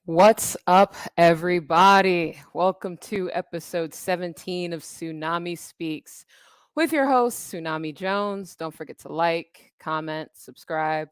What's up, everybody? Welcome to episode 17 of Tsunami Speaks with your host, Tsunami Jones. Don't forget to like, comment, subscribe,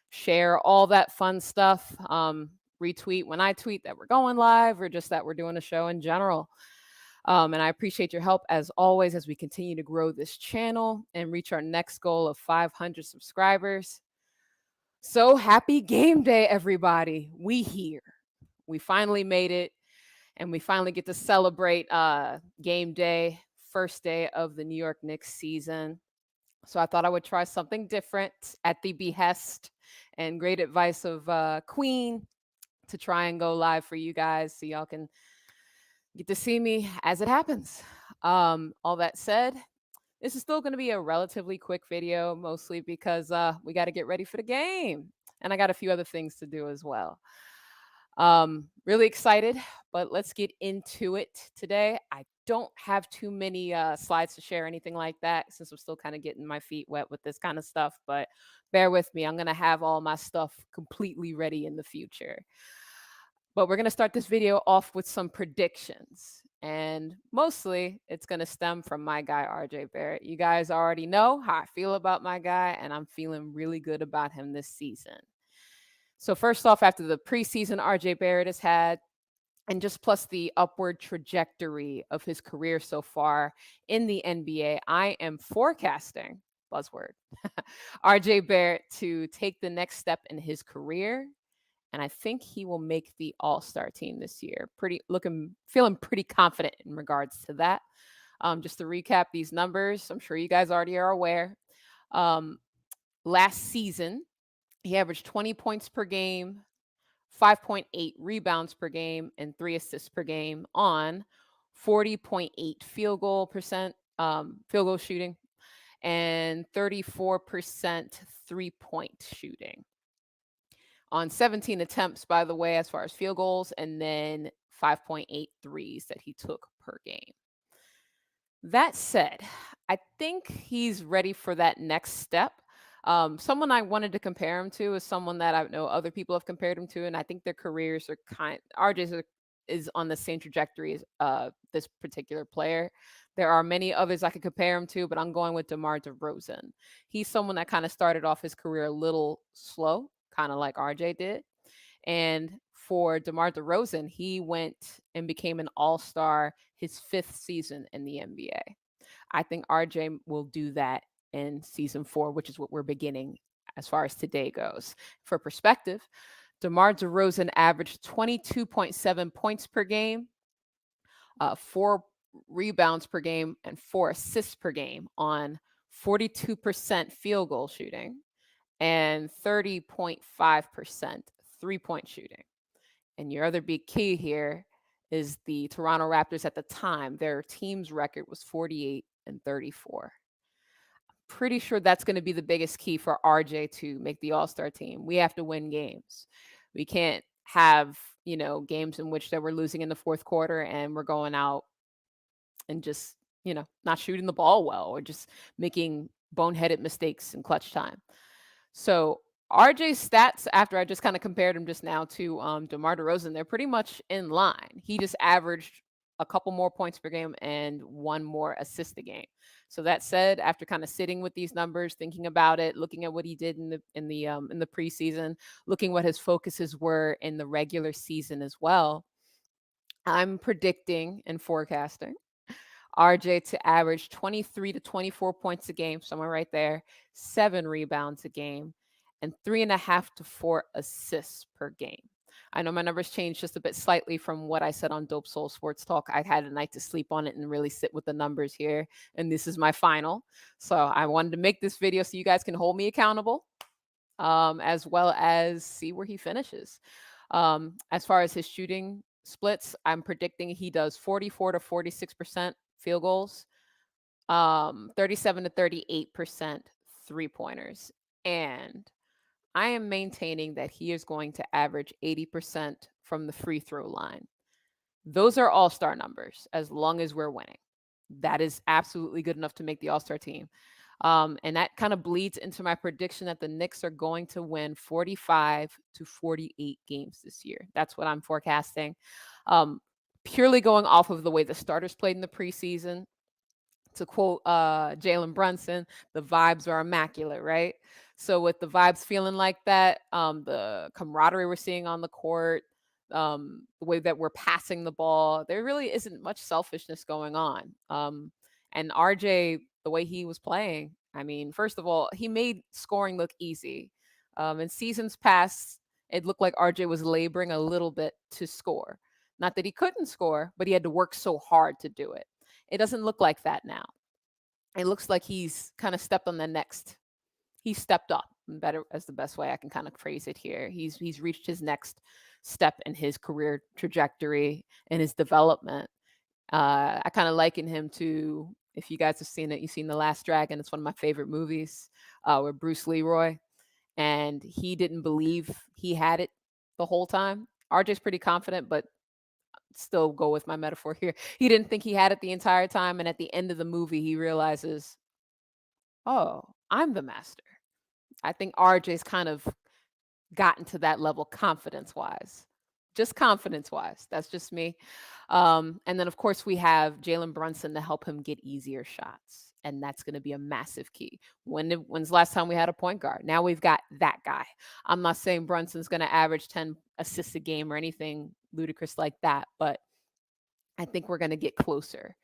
share, all that fun stuff. Retweet when I tweet that we're going live or just that we're doing a show in general. And I appreciate your help as always as we continue to grow this channel and reach our next goal of 500 subscribers. So happy game day, everybody. We here. We finally made it and we finally get to celebrate game day, first day of the New York Knicks season. So I thought I would try something different at the behest and great advice of Queen to try and go live for you guys so y'all can get to see me as it happens. All that said, this is still going to be a relatively quick video, mostly because we got to get ready for the game. And I got a few other things to do as well. Really excited, but let's get into it today. I don't have too many slides to share, anything like that, since I'm still kind of getting my feet wet with this kind of stuff. But bear with me, I'm going to have all my stuff completely ready in the future. But we're going to start this video off with some predictions. And mostly it's going to stem from my guy, RJ Barrett. You guys already know how I feel about my guy, and I'm feeling really good about him this season. So, first off, after the preseason RJ Barrett has had, and just plus the upward trajectory of his career so far in the NBA, I am forecasting, buzzword, RJ Barrett to take the next step in his career. And I think he will make the All-Star team this year. Feeling pretty confident in regards to that. Just to recap these numbers, I'm sure you guys already are aware. Last season, he averaged 20 points per game, 5.8 rebounds per game, and 3 assists per game on 40.8 field goal shooting and 34% 3-point shooting on 17 attempts, by the way, as far as field goals, and then 5.8 threes that he took per game. That said, I think he's ready for that next step. Someone I wanted to compare him to is someone that I know other people have compared him to, and I think their careers are is on the same trajectory as this particular player. There are many others I could compare him to, but I'm going with DeMar DeRozan. He's someone that kind of started off his career a little slow, kind of like RJ did. And for DeMar DeRozan, he went and became an all-star his 5th season in the NBA. I think RJ will do that in season 4, which is what we're beginning as far as today goes. For perspective, DeMar DeRozan averaged 22.7 points per game, 4 rebounds per game, and 4 assists per game on 42% field goal shooting and 30.5% 3-point shooting. And your other big key here is the Toronto Raptors at the time. Their team's record was 48-34. Pretty sure that's going to be the biggest key for RJ to make the All-Star team. We have to win games. We can't have, games in which that we're losing in the fourth quarter and we're going out and just, not shooting the ball well or just making boneheaded mistakes in clutch time. So RJ's stats, after I just kind of compared him just now to DeMar DeRozan, they're pretty much in line. He just averaged a couple more points per game and 1 more assist a game. So that said, after kind of sitting with these numbers, thinking about it, looking at what he did in the preseason, looking what his focuses were in the regular season as well, I'm predicting and forecasting RJ to average 23 to 24 points a game, somewhere right there, 7 rebounds a game, and 3.5 to 4 assists per game. I know my numbers changed just a bit slightly from what I said on Dope Soul Sports Talk. I had a night to sleep on it and really sit with the numbers here. And this is my final. So I wanted to make this video so you guys can hold me accountable, as well as see where he finishes. As far as his shooting splits, I'm predicting he does 44 to 46% field goals, 37 to 38% 3-pointers. And I am maintaining that he is going to average 80% from the free throw line. Those are all-star numbers as long as we're winning. That is absolutely good enough to make the all-star team. And that kind of bleeds into my prediction that the Knicks are going to win 45 to 48 games this year. That's what I'm forecasting. Um, Purely going off of the way the starters played in the preseason. To quote Jalen Brunson, the vibes are immaculate, right? So with the vibes feeling like that, the camaraderie we're seeing on the court, the way that we're passing the ball, there really isn't much selfishness going on. And RJ, the way he was playing, I mean, first of all, he made scoring look easy. In seasons past, it looked like RJ was laboring a little bit to score. Not that he couldn't score, but he had to work so hard to do it. It doesn't look like that now. It looks like he's kind of stepped on the next. He stepped up. Better as the best way I can kind of phrase it here. He's reached his next step in his career trajectory and his development. I kind of liken him to, if you guys have seen it, you've seen The Last Dragon. It's one of my favorite movies, with Bruce Leroy, and he didn't believe he had it the whole time. RJ's pretty confident, but still go with my metaphor here. He didn't think he had it the entire time, and at the end of the movie, he realizes, oh, I'm the master. I think RJ's kind of gotten to that level confidence wise. Just confidence wise. That's just me. And then, of course, we have Jalen Brunson to help him get easier shots. And that's going to be a massive key. When's the last time we had a point guard? Now we've got that guy. I'm not saying Brunson's going to average 10 assists a game or anything ludicrous like that, but I think we're going to get closer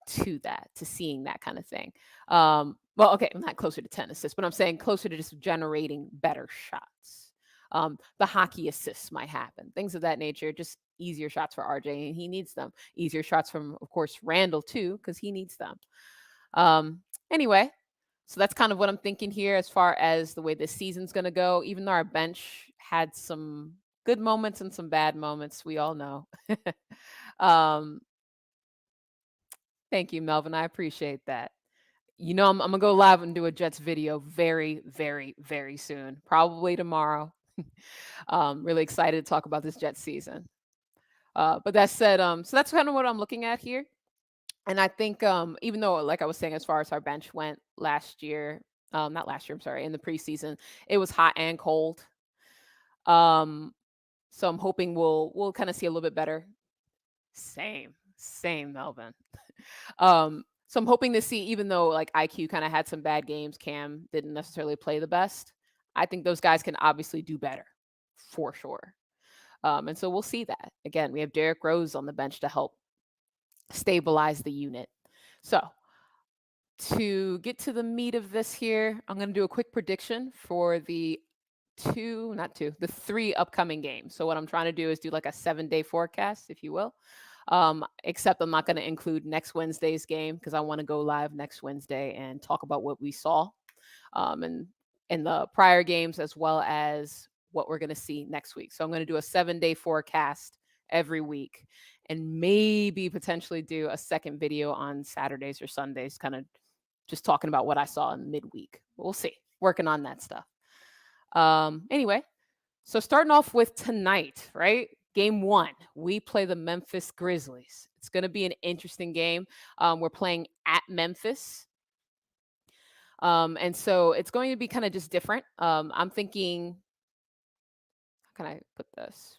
to that, to seeing that kind of thing. Well, okay, I'm not closer to 10 assists, but I'm saying closer to just generating better shots. The hockey assists might happen, things of that nature, just easier shots for RJ, and he needs them. Easier shots from, of course, Randall, too, because he needs them. Anyway, so that's kind of what I'm thinking here as far as the way this season's going to go, even though our bench had some good moments and some bad moments, we all know. um, Thank you, Melvin. I appreciate that. You know, I'm gonna go live and do a Jets video very, very, very soon. Probably tomorrow. Really excited to talk about this Jets season. But that said, so that's kind of what I'm looking at here. And I think, even though, like I was saying, as far as our bench went last year, not last year, I'm sorry, in the preseason, it was hot and cold. Um, so I'm hoping we'll kind of see a little bit better. Same, Melvin. So I'm hoping to see, even though like IQ kind of had some bad games, Cam didn't necessarily play the best. I think those guys can obviously do better, for sure. And so we'll see that. Again, we have Derrick Rose on the bench to help stabilize the unit. So to get to the meat of this here, I'm going to do a quick prediction for the the three upcoming games. So what I'm trying to do is do like a 7-day forecast, if you will. Except I'm not going to include next Wednesday's game because I want to go live next Wednesday and talk about what we saw, and in the prior games, as well as what we're going to see next week. So I'm going to do a 7-day forecast every week, and maybe potentially do a second video on Saturdays or Sundays, kind of just talking about what I saw in midweek. We'll see. Working on that stuff. Anyway, so starting off with tonight, right? Game 1, we play the Memphis Grizzlies. It's going to be an interesting game. We're playing at Memphis. And so it's going to be kind of just different. I'm thinking, how can I put this?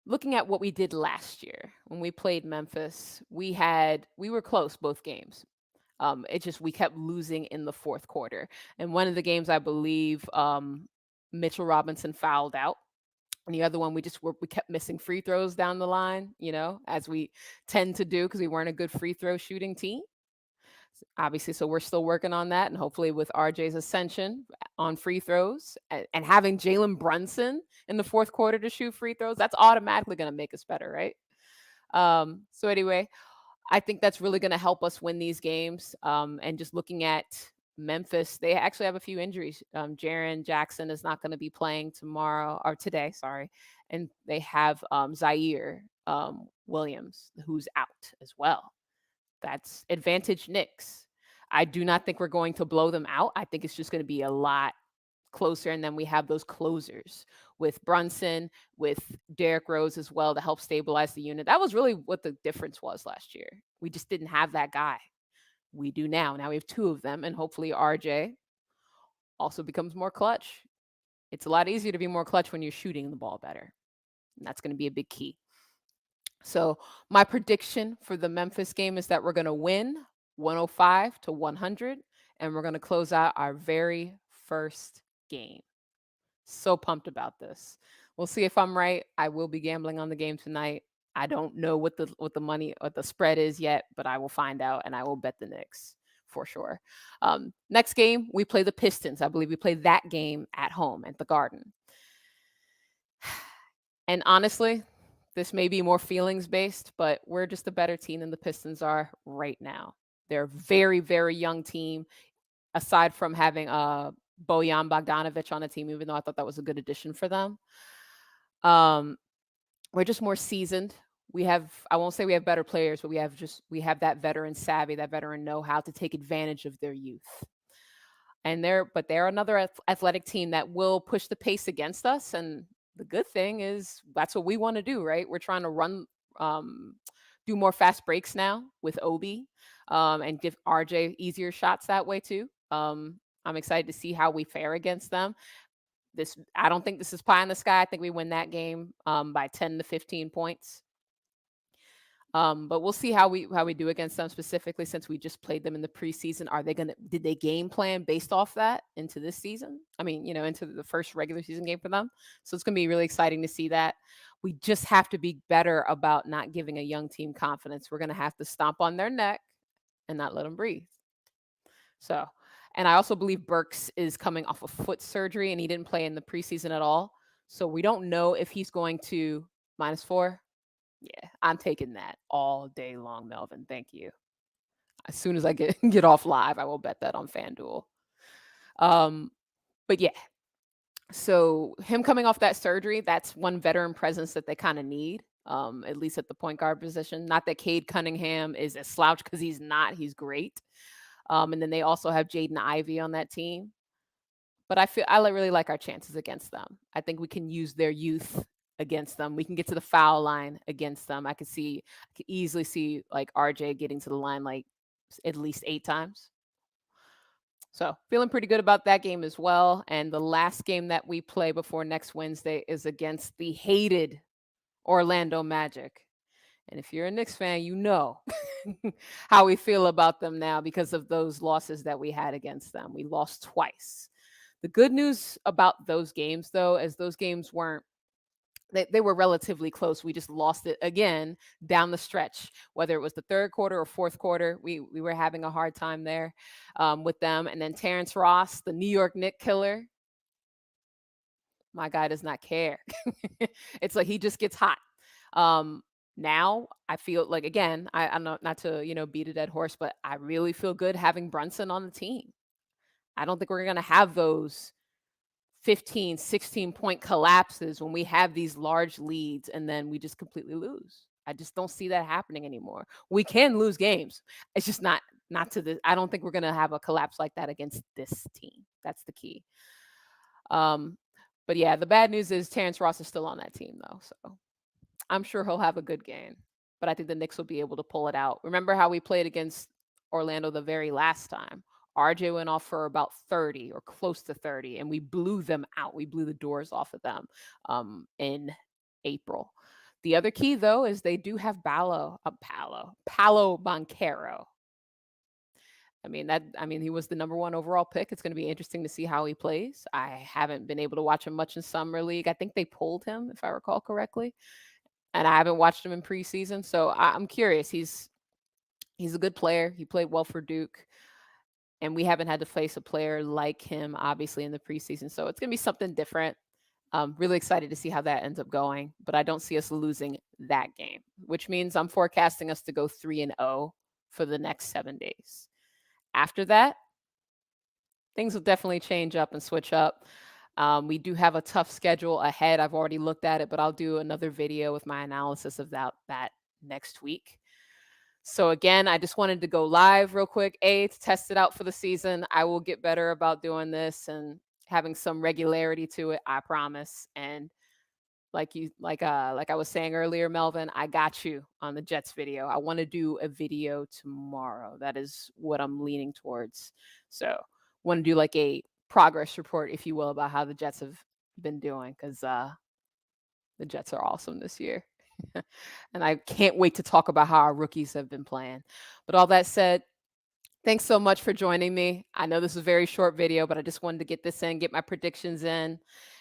Looking at what we did last year when we played Memphis, we were close both games. It just, we kept losing in the fourth quarter. And one of the games, I believe, Mitchell Robinson fouled out. And the other one, we kept missing free throws down the line, as we tend to do because we weren't a good free throw shooting team. Obviously, so we're still working on that. And hopefully with RJ's ascension on free throws and having Jalen Brunson in the fourth quarter to shoot free throws, that's automatically going to make us better, right? So anyway, I think that's really going to help us win these games. And just looking at Memphis, they actually have a few injuries. Jaren Jackson is not going to be playing today, sorry. And they have Zaire Williams, who's out as well. That's advantage Knicks. I do not think we're going to blow them out. I think it's just going to be a lot closer. And then we have those closers with Brunson, with Derrick Rose as well to help stabilize the unit. That was really what the difference was last year. We just didn't have that guy. We do now. Now we have two of them, and hopefully RJ also becomes more clutch. It's a lot easier to be more clutch when you're shooting the ball better. And that's going to be a big key. So, my prediction for the Memphis game is that we're going to win 105-100, and we're going to close out our very first game. So pumped about this. We'll see if I'm right. I will be gambling on the game tonight. I don't know what the money or the spread is yet, but I will find out and I will bet the Knicks for sure. Next game, we play the Pistons. I believe we play that game at home at the Garden. And honestly, this may be more feelings based, but we're just a better team than the Pistons are right now. They're a very, very young team. Aside from having Bojan Bogdanovic on the team, even though I thought that was a good addition for them. We're just more seasoned. I won't say we have better players, but we have that veteran savvy, that veteran know-how to take advantage of their youth. And they're another athletic team that will push the pace against us. And the good thing is that's what we want to do, right? We're trying to run, do more fast breaks now with Obi, and give RJ easier shots that way too. I'm excited to see how we fare against them. I don't think this is pie in the sky. I think we win that game by 10 to 15 points. But we'll see how we do against them specifically since we just played them in the preseason. Did they game plan based off that into this season? I mean, into the first regular season game for them. So it's going to be really exciting to see that. We just have to be better about not giving a young team confidence. We're going to have to stomp on their neck and not let them breathe. So, and I also believe Burks is coming off of foot surgery and he didn't play in the preseason at all. So we don't know if he's going to -4. Yeah, I'm taking that all day long, Melvin. Thank you. As soon as I get off live, I will bet that on FanDuel. But yeah, so him coming off that surgery, that's one veteran presence that they kind of need, at least at the point guard position. Not that Cade Cunningham is a slouch because he's not. He's great. And then they also have Jaden Ivey on that team. But I really like our chances against them. I think we can use their youth against them. We can get to the foul line against them. I could easily see like RJ getting to the line like at least 8 times. So feeling pretty good about that game as well. And the last game that we play before next Wednesday is against the hated Orlando Magic. And if you're a Knicks fan, you know how we feel about them now because of those losses that we had against them. We lost twice. The good news about those games, though, is those games they were relatively close. We just lost it again down the stretch, whether it was the third quarter or fourth quarter. We were having a hard time there with them. And then Terrence Ross, the New York Knicks killer, my guy does not care. It's like he just gets hot. Now I feel like, again, I'm not to beat a dead horse, but I really feel good having Brunson on the team. I don't think we're going to have those 15, 16-point collapses when we have these large leads and then we just completely lose. I just don't see that happening anymore. We can lose games. It's just not to the. I don't think we're going to have a collapse like that against this team. That's the key. But yeah, the bad news is Terrence Ross is still on that team though, so I'm sure he'll have a good game. But I think the Knicks will be able to pull it out. Remember how we played against Orlando the very last time? RJ went off for about 30 or close to 30, and we blew them out. We blew the doors off of them in April. The other key, though, is they do have Paolo Banchero. I mean, he was the number 1 overall pick. It's going to be interesting to see how he plays. I haven't been able to watch him much in summer league. I think they pulled him, if I recall correctly, and I haven't watched him in preseason. So I'm curious. He's a good player. He played well for Duke. And we haven't had to face a player like him, obviously, in the preseason. So it's going to be something different. Really excited to see how that ends up going. But I don't see us losing that game, which means I'm forecasting us to go 3-0 for the next 7 days. After that, things will definitely change up and switch up. We do have a tough schedule ahead. I've already looked at it, but I'll do another video with my analysis of that next week. So again, I just wanted to go live real quick, to test it out for the season. I will get better about doing this and having some regularity to it, I promise. And like I was saying earlier, Melvin, I got you on the Jets video. I want to do a video tomorrow. That is what I'm leaning towards. So, want to do like a progress report, if you will, about how the Jets have been doing because the Jets are awesome this year. And I can't wait to talk about how our rookies have been playing. But all that said, thanks so much for joining me. I know this is a very short video, but I just wanted to get this in, get my predictions in,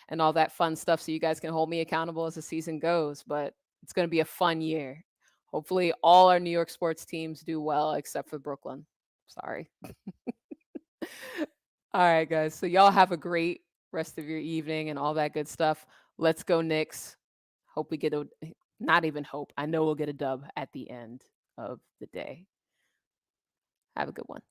and all that fun stuff so you guys can hold me accountable as the season goes. But it's going to be a fun year. Hopefully, all our New York sports teams do well, except for Brooklyn. Sorry. All right, guys. So, y'all have a great rest of your evening and all that good stuff. Let's go, Knicks. Hope we get a, not even hope. I know we'll get a dub at the end of the day. Have a good one.